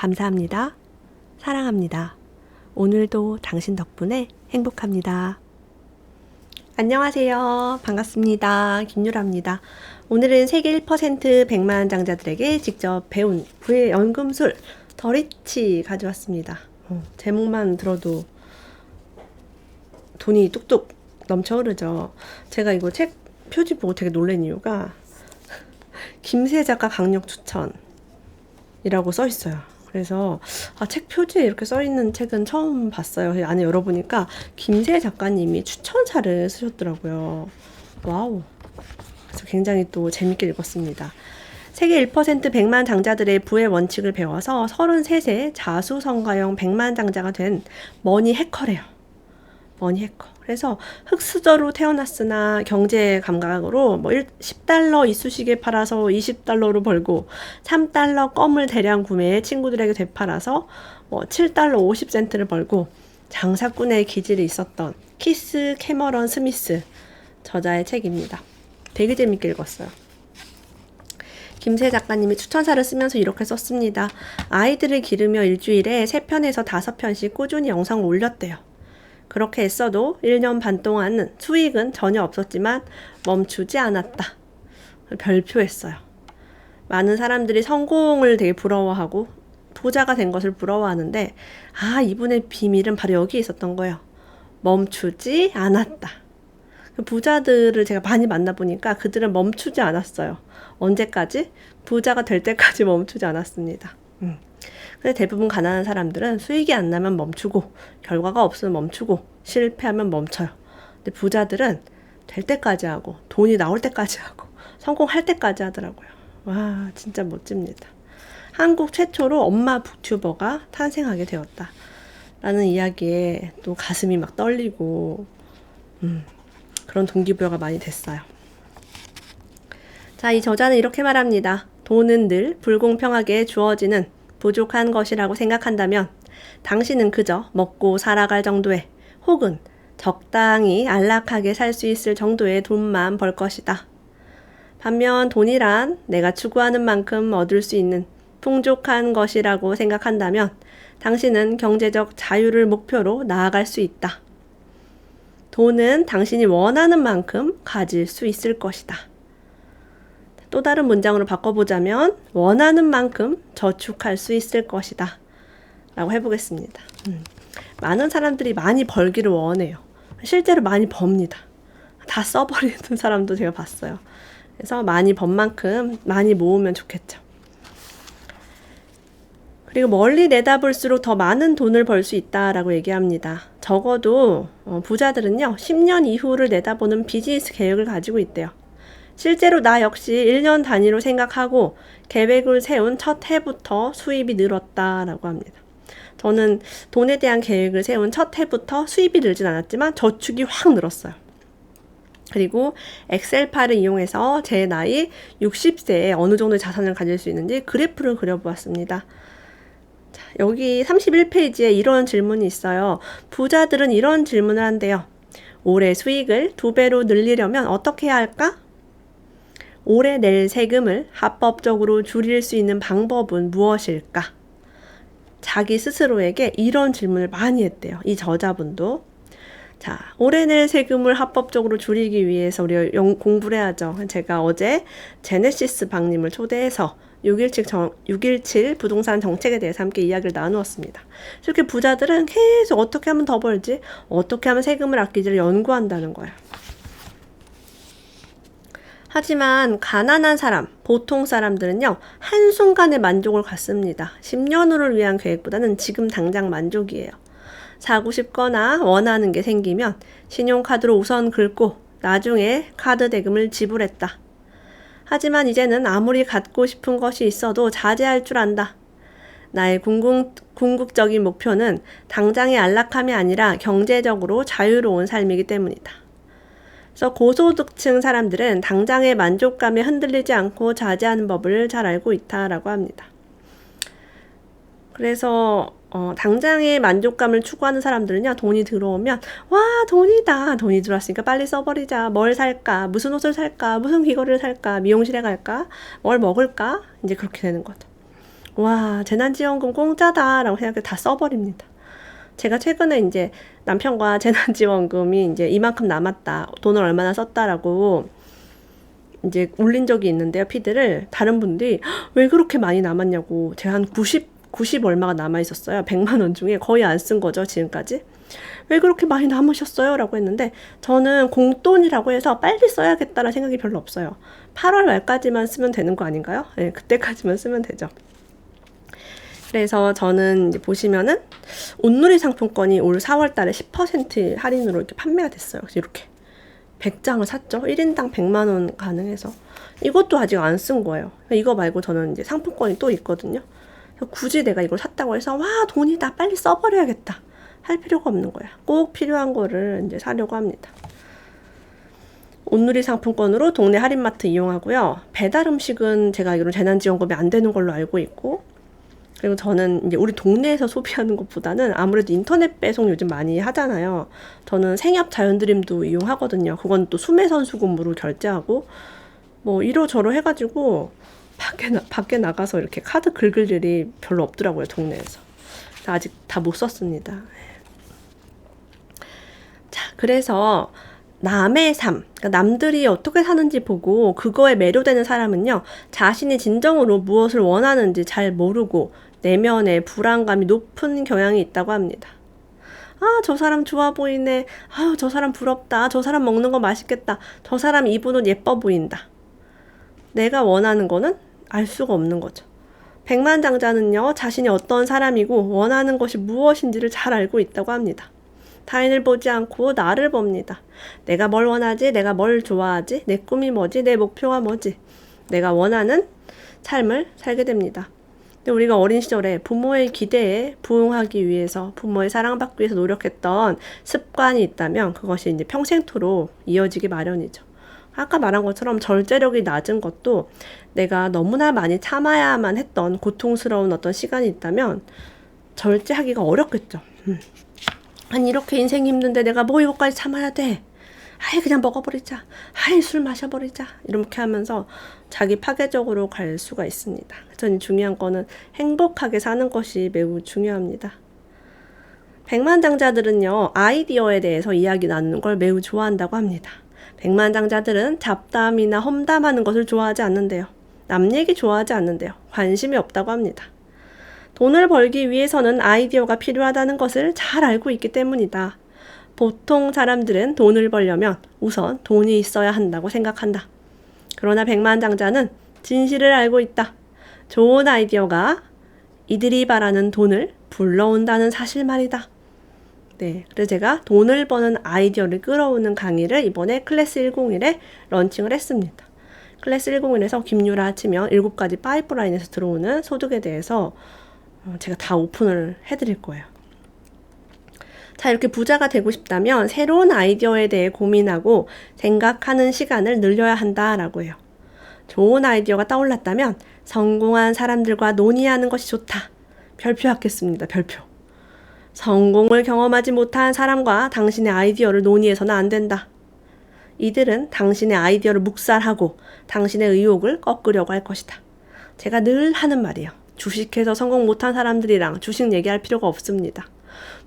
감사합니다. 사랑합니다. 오늘도 당신 덕분에 행복합니다. 안녕하세요. 반갑습니다. 김유라입니다. 오늘은 세계 1% 100만 장자들에게 직접 배운 부의 연금술 더 리치 가져왔습니다. 제목만 들어도 돈이 뚝뚝 넘쳐 흐르죠. 제가 이거 책 표지 보고 되게 놀란 이유가 김세 작가 강력 추천이라고 써 있어요. 그래서 책 표지에 이렇게 써 있는 책은 처음 봤어요. 안에 열어보니까 김세 작가님이 추천사를 쓰셨더라고요. 와우. 그래서 굉장히 또 재밌게 읽었습니다. 세계 1% 100만 장자들의 부의 원칙을 배워서 33세 자수성가형 100만 장자가 된 머니 해커래요. 머니 해커. 그래서 흙수저로 태어났으나 경제 감각으로 10달러 이쑤시개 팔아서 20달러로 벌고 3달러 껌을 대량 구매해 친구들에게 되팔아서 7달러 50센트를 벌고 장사꾼의 기질이 있었던 키스 캐머런 스미스 저자의 책입니다. 되게 재밌게 읽었어요. 김세 작가님이 추천사를 쓰면서 이렇게 썼습니다. 아이들을 기르며 일주일에 3편에서 5편씩 꾸준히 영상을 올렸대요. 그렇게 했어도 1년 반 동안은 수익은 전혀 없었지만 멈추지 않았다. 별표했어요. 많은 사람들이 성공을 되게 부러워하고 부자가 된 것을 부러워하는데 이분의 비밀은 바로 여기 있었던 거예요. 멈추지 않았다. 부자들을 제가 많이 만나보니까 그들은 멈추지 않았어요. 언제까지? 부자가 될 때까지 멈추지 않았습니다. 근데 대부분 가난한 사람들은 수익이 안 나면 멈추고 결과가 없으면 멈추고 실패하면 멈춰요. 근데 부자들은 될 때까지 하고 돈이 나올 때까지 하고 성공할 때까지 하더라고요. 와, 진짜 멋집니다. 한국 최초로 엄마 북튜버가 탄생하게 되었다 라는 이야기에 또 가슴이 막 떨리고 그런 동기부여가 많이 됐어요. 자, 이 저자는 이렇게 말합니다. 돈은 늘 불공평하게 주어지는 부족한 것이라고 생각한다면 당신은 그저 먹고 살아갈 정도의 혹은 적당히 안락하게 살 수 있을 정도의 돈만 벌 것이다. 반면 돈이란 내가 추구하는 만큼 얻을 수 있는 풍족한 것이라고 생각한다면 당신은 경제적 자유를 목표로 나아갈 수 있다. 돈은 당신이 원하는 만큼 가질 수 있을 것이다. 또 다른 문장으로 바꿔보자면 원하는 만큼 저축할 수 있을 것이다 라고 해보겠습니다. 많은 사람들이 많이 벌기를 원해요. 실제로 많이 법니다. 다 써버리는 사람도 제가 봤어요. 그래서 많이 번 만큼 많이 모으면 좋겠죠. 그리고 멀리 내다볼수록 더 많은 돈을 벌 수 있다라고 얘기합니다. 적어도 부자들은요 10년 이후를 내다보는 비즈니스 계획을 가지고 있대요. 실제로 나 역시 1년 단위로 생각하고 계획을 세운 첫 해부터 수입이 늘었다라고 합니다. 저는 돈에 대한 계획을 세운 첫 해부터 수입이 늘진 않았지만 저축이 확 늘었어요. 그리고 엑셀 파일을 이용해서 제 나이 60세에 어느 정도의 자산을 가질 수 있는지 그래프를 그려보았습니다. 자, 여기 31페이지에 이런 질문이 있어요. 부자들은 이런 질문을 한대요. 올해 수익을 2배로 늘리려면 어떻게 해야 할까? 올해 낼 세금을 합법적으로 줄일 수 있는 방법은 무엇일까? 자기 스스로에게 이런 질문을 많이 했대요. 이 저자분도. 자, 올해 낼 세금을 합법적으로 줄이기 위해서 우리가 공부를 해야죠. 제가 어제 제네시스 박님을 초대해서 617 부동산 정책에 대해서 함께 이야기를 나누었습니다. 이렇게 부자들은 계속 어떻게 하면 더 벌지? 어떻게 하면 세금을 아끼지를 연구한다는 거예요. 하지만 가난한 사람, 보통 사람들은요 한순간의 만족을 갖습니다. 10년 후를 위한 계획보다는 지금 당장 만족이에요. 사고 싶거나 원하는 게 생기면 신용카드로 우선 긁고 나중에 카드 대금을 지불했다. 하지만 이제는 아무리 갖고 싶은 것이 있어도 자제할 줄 안다. 나의 궁극적인 목표는 당장의 안락함이 아니라 경제적으로 자유로운 삶이기 때문이다. 그래서 고소득층 사람들은 당장의 만족감에 흔들리지 않고 자제하는 법을 잘 알고 있다라고 합니다. 그래서 당장의 만족감을 추구하는 사람들은요, 돈이 들어오면 와, 돈이다. 돈이 들어왔으니까 빨리 써버리자. 뭘 살까? 무슨 옷을 살까? 무슨 귀걸이를 살까? 미용실에 갈까? 뭘 먹을까? 이제 그렇게 되는 거죠. 와, 재난지원금 공짜다라고 생각해 다 써버립니다. 제가 최근에 이제 남편과 재난지원금이 이제 이만큼 남았다, 돈을 얼마나 썼다라고 이제 올린 적이 있는데요, 피드를. 다른 분들이 왜 그렇게 많이 남았냐고. 제가 한 90 얼마가 남아 있었어요. 100만 원 중에 거의 안 쓴 거죠, 지금까지. 왜 그렇게 많이 남으셨어요? 라고 했는데, 저는 공돈이라고 해서 빨리 써야겠다라는 생각이 별로 없어요. 8월 말까지만 쓰면 되는 거 아닌가요? 네, 그때까지만 쓰면 되죠. 그래서 저는 이제 보시면은 온누리 상품권이 올 4월 달에 10% 할인으로 이렇게 판매가 됐어요. 이렇게 100장을 샀죠. 1인당 100만 원 가능해서. 이것도 아직 안 쓴 거예요. 이거 말고 저는 이제 상품권이 또 있거든요. 굳이 내가 이걸 샀다고 해서 와, 돈이다, 빨리 써버려야겠다 할 필요가 없는 거야. 꼭 필요한 거를 이제 사려고 합니다. 온누리 상품권으로 동네 할인마트 이용하고요. 배달 음식은 제가 알기로 재난지원금이 안 되는 걸로 알고 있고, 그리고 저는 이제 우리 동네에서 소비하는 것보다는 아무래도 인터넷 배송 요즘 많이 하잖아요. 저는 생협 자연드림도 이용하거든요. 그건 또 수매선수금으로 결제하고 뭐 이러저러 해가지고 밖에 나가서 이렇게 카드 긁을 일이 별로 없더라고요, 동네에서. 아직 다 못 썼습니다. 자, 그래서 남의 삶, 그러니까 남들이 어떻게 사는지 보고 그거에 매료되는 사람은요, 자신이 진정으로 무엇을 원하는지 잘 모르고 내면에 불안감이 높은 경향이 있다고 합니다. 아, 저 사람 좋아 보이네. 아유, 저 사람 부럽다. 저 사람 먹는 거 맛있겠다. 저 사람 입은 옷 예뻐 보인다. 내가 원하는 거는 알 수가 없는 거죠. 백만장자는요, 자신이 어떤 사람이고 원하는 것이 무엇인지를 잘 알고 있다고 합니다. 타인을 보지 않고 나를 봅니다. 내가 뭘 원하지? 내가 뭘 좋아하지? 내 꿈이 뭐지? 내 목표가 뭐지? 내가 원하는 삶을 살게 됩니다. 근데 우리가 어린 시절에 부모의 기대에 부응하기 위해서, 부모의 사랑받기 위해서 노력했던 습관이 있다면 그것이 이제 평생토록 이어지기 마련이죠. 아까 말한 것처럼 절제력이 낮은 것도 내가 너무나 많이 참아야만 했던 고통스러운 어떤 시간이 있다면 절제하기가 어렵겠죠. 아니, 이렇게 인생이 힘든데 내가 뭐 이것까지 참아야 돼? 아예 그냥 먹어버리자. 아예 술 마셔버리자. 이렇게 하면서 자기 파괴적으로 갈 수가 있습니다. 저는 중요한 거는 행복하게 사는 것이 매우 중요합니다. 백만장자들은요, 아이디어에 대해서 이야기 나누는 걸 매우 좋아한다고 합니다. 백만장자들은 잡담이나 험담하는 것을 좋아하지 않는데요. 남 얘기 좋아하지 않는데요. 관심이 없다고 합니다. 돈을 벌기 위해서는 아이디어가 필요하다는 것을 잘 알고 있기 때문이다. 보통 사람들은 돈을 벌려면 우선 돈이 있어야 한다고 생각한다. 그러나 백만장자는 진실을 알고 있다. 좋은 아이디어가 이들이 바라는 돈을 불러온다는 사실 말이다. 네, 그래서 제가 돈을 버는 아이디어를 끌어오는 강의를 이번에 클래스 101에 런칭을 했습니다. 클래스 101에서 김유라 치면 7가지 파이프라인에서 들어오는 소득에 대해서 제가 다 오픈을 해드릴 거예요. 자, 이렇게 부자가 되고 싶다면 새로운 아이디어에 대해 고민하고 생각하는 시간을 늘려야 한다라고 해요. 좋은 아이디어가 떠올랐다면 성공한 사람들과 논의하는 것이 좋다. 별표 받겠습니다. 별표. 성공을 경험하지 못한 사람과 당신의 아이디어를 논의해서는 안 된다. 이들은 당신의 아이디어를 묵살하고 당신의 의욕을 꺾으려고 할 것이다. 제가 늘 하는 말이에요. 주식해서 성공 못한 사람들이랑 주식 얘기할 필요가 없습니다.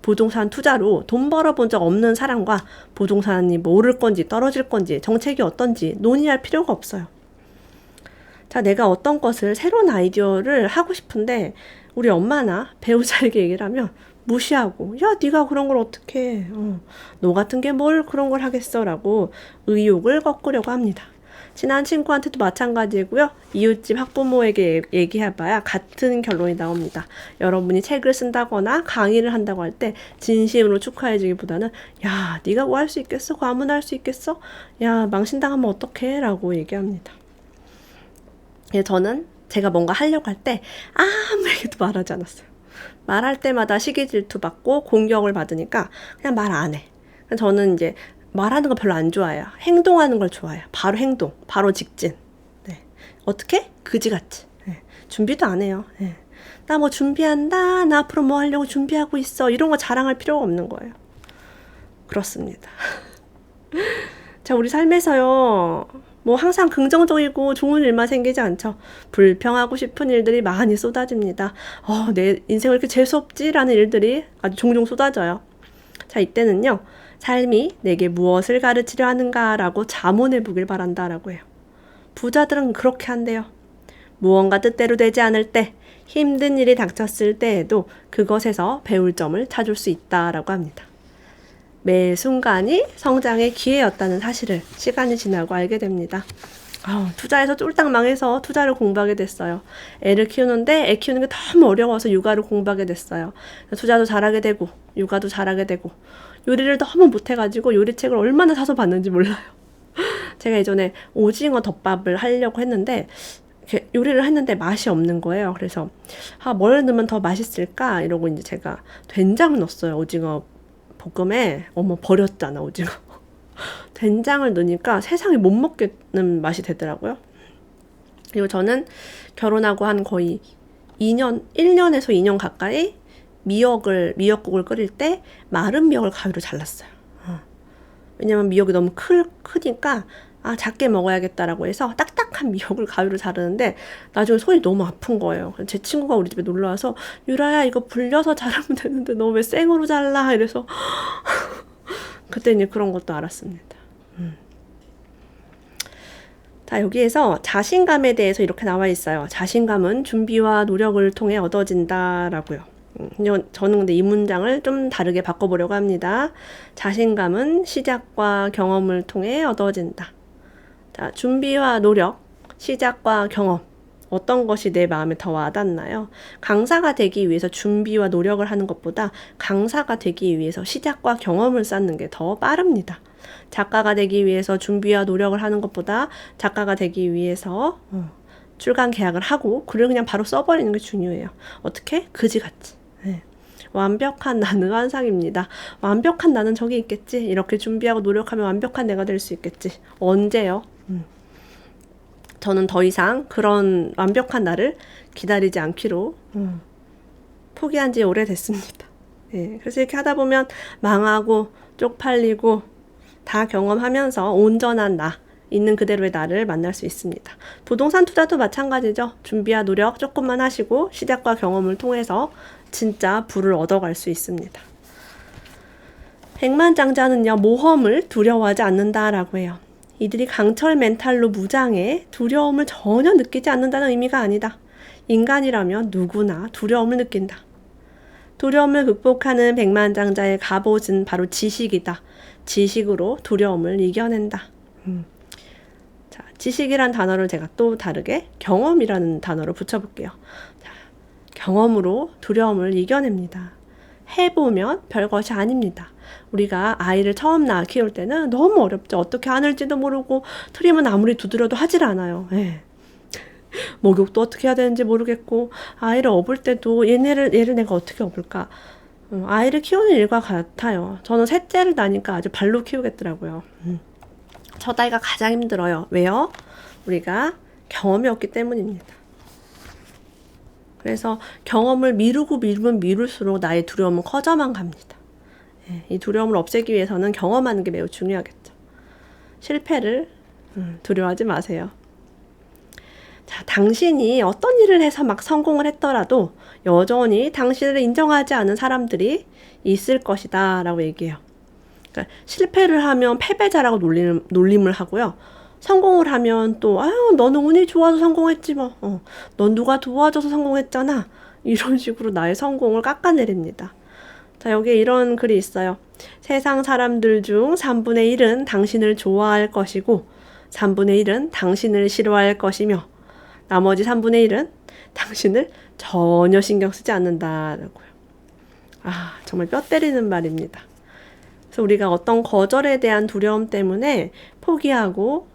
부동산 투자로 돈 벌어본 적 없는 사람과 부동산이 뭐 오를 건지 떨어질 건지 정책이 어떤지 논의할 필요가 없어요. 자, 내가 어떤 것을 새로운 아이디어를 하고 싶은데 우리 엄마나 배우자에게 얘기를 하면 무시하고, 야, 네가 그런 걸 어떻게 해? 너 같은 게 뭘 그런 걸 하겠어? 라고 의욕을 꺾으려고 합니다. 친한 친구한테도 마찬가지고요. 이웃집 학부모에게 얘기해봐야 같은 결론이 나옵니다. 여러분이 책을 쓴다거나 강의를 한다고 할 때 진심으로 축하해주기보다는 야, 네가 뭐 할 수 있겠어? 과문할 수 있겠어? 야, 망신당하면 어떡해? 라고 얘기합니다. 저는 제가 뭔가 하려고 할 때 아무에게도 말하지 않았어요. 말할 때마다 시기 질투 받고 공격을 받으니까 그냥 말 안 해. 저는 이제 말하는 거 별로 안 좋아해요. 행동하는 걸 좋아해요. 바로 행동, 바로 직진. 네. 어떻게? 그지같이. 네. 준비도 안 해요. 네. 나 뭐 준비한다. 나 앞으로 뭐 하려고 준비하고 있어. 이런 거 자랑할 필요가 없는 거예요. 그렇습니다. 자, 우리 삶에서요, 뭐 항상 긍정적이고 좋은 일만 생기지 않죠. 불평하고 싶은 일들이 많이 쏟아집니다. 내 인생 왜 이렇게 재수없지라는 일들이 아주 종종 쏟아져요. 자, 이때는요. 삶이 내게 무엇을 가르치려 하는가라고 자문해 보길 바란다라고 해요. 부자들은 그렇게 한대요. 무언가 뜻대로 되지 않을 때, 힘든 일이 닥쳤을 때에도 그것에서 배울 점을 찾을 수 있다라고 합니다. 매 순간이 성장의 기회였다는 사실을 시간이 지나고 알게 됩니다. 투자에서 쫄딱 망해서 투자를 공부하게 됐어요. 애를 키우는데 애 키우는 게 너무 어려워서 육아를 공부하게 됐어요. 투자도 잘하게 되고 육아도 잘하게 되고 요리를 너무 못해가지고 요리책을 얼마나 사서 봤는지 몰라요. 제가 예전에 오징어 덮밥을 하려고 했는데 요리를 했는데 맛이 없는 거예요. 그래서 뭘 넣으면 더 맛있을까 이러고 이제 제가 된장을 넣었어요. 오징어 볶음에. 버렸잖아 오징어. 된장을 넣으니까 세상에 못 먹겠는 맛이 되더라고요. 그리고 저는 결혼하고 한 거의 1년에서 2년 가까이 미역국을 끓일 때 마른 미역을 가위로 잘랐어요. 왜냐면 미역이 너무 크니까 작게 먹어야겠다라고 해서 딱딱한 미역을 가위로 자르는데 나중에 손이 너무 아픈 거예요. 제 친구가 우리 집에 놀러와서 유라야 이거 불려서 자르면 되는데 너 왜 생으로 잘라? 이래서 그때 이제 그런 것도 알았습니다. 자, 여기에서 자신감에 대해서 이렇게 나와 있어요. 자신감은 준비와 노력을 통해 얻어진다라고요. 저는 근데 이 문장을 좀 다르게 바꿔보려고 합니다. 자신감은 시작과 경험을 통해 얻어진다. 자, 준비와 노력, 시작과 경험. 어떤 것이 내 마음에 더 와닿나요? 강사가 되기 위해서 준비와 노력을 하는 것보다 강사가 되기 위해서 시작과 경험을 쌓는 게 더 빠릅니다. 작가가 되기 위해서 준비와 노력을 하는 것보다 작가가 되기 위해서 출간 계약을 하고 글을 그냥 바로 써버리는 게 중요해요. 어떻게? 그지같이. 네. 완벽한 나는 환상입니다. 완벽한 나는 저기 있겠지. 이렇게 준비하고 노력하면 완벽한 내가 될 수 있겠지. 언제요? 저는 더 이상 그런 완벽한 나를 기다리지 않기로 포기한 지 오래됐습니다. 예, 그래서 이렇게 하다 보면 망하고 쪽팔리고 다 경험하면서 온전한 나, 있는 그대로의 나를 만날 수 있습니다. 부동산 투자도 마찬가지죠. 준비와 노력 조금만 하시고 시작과 경험을 통해서 진짜 부를 얻어갈 수 있습니다. 백만장자는요, 모험을 두려워하지 않는다라고 해요. 이들이 강철 멘탈로 무장해 두려움을 전혀 느끼지 않는다는 의미가 아니다. 인간이라면 누구나 두려움을 느낀다. 두려움을 극복하는 백만장자의 갑옷은 바로 지식이다. 지식으로 두려움을 이겨낸다. 자, 지식이란 단어를 제가 또 다르게 경험이라는 단어를 붙여볼게요. 자, 경험으로 두려움을 이겨냅니다. 해보면 별것이 아닙니다. 우리가 아이를 처음 낳아 키울 때는 너무 어렵죠. 어떻게 하는지도 모르고 트림은 아무리 두드려도 하질 않아요. 예. 목욕도 어떻게 해야 되는지 모르겠고 아이를 업을 때도 얘를 내가 어떻게 업을까. 아이를 키우는 일과 같아요. 저는 셋째를 낳으니까 아주 발로 키우겠더라고요. 첫 아이가 가장 힘들어요. 왜요? 우리가 경험이 없기 때문입니다. 그래서 경험을 미루고 미루면 미룰수록 나의 두려움은 커져만 갑니다. 이 두려움을 없애기 위해서는 경험하는 게 매우 중요하겠죠. 실패를 두려워하지 마세요. 자, 당신이 어떤 일을 해서 막 성공을 했더라도 여전히 당신을 인정하지 않은 사람들이 있을 것이다 라고 얘기해요. 그러니까 실패를 하면 패배자라고 놀림을 하고요. 성공을 하면 또 너는 운이 좋아서 성공했지 뭐. 넌 누가 도와줘서 성공했잖아. 이런 식으로 나의 성공을 깎아내립니다. 자, 여기에 이런 글이 있어요. 세상 사람들 중 3분의 1은 당신을 좋아할 것이고 3분의 1은 당신을 싫어할 것이며 나머지 3분의 1은 당신을 전혀 신경 쓰지 않는다라고요. 정말 뼈 때리는 말입니다. 그래서 우리가 어떤 거절에 대한 두려움 때문에 포기하고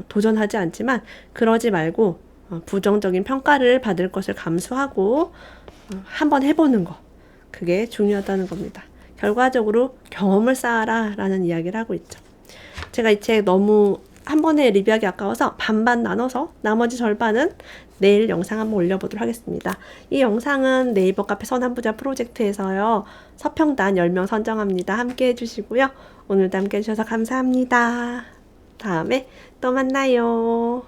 도전하지 않지만 그러지 말고 부정적인 평가를 받을 것을 감수하고 한번 해보는 거. 그게 중요하다는 겁니다. 결과적으로 경험을 쌓아라 라는 이야기를 하고 있죠. 제가 이 책 너무 한 번에 리뷰하기 아까워서 반반 나눠서 나머지 절반은 내일 영상 한번 올려보도록 하겠습니다. 이 영상은 네이버 카페 선한부자 프로젝트에서요. 서평단 10명 선정합니다. 함께 해주시고요. 오늘도 함께 해주셔서 감사합니다. 다음에 또 만나요.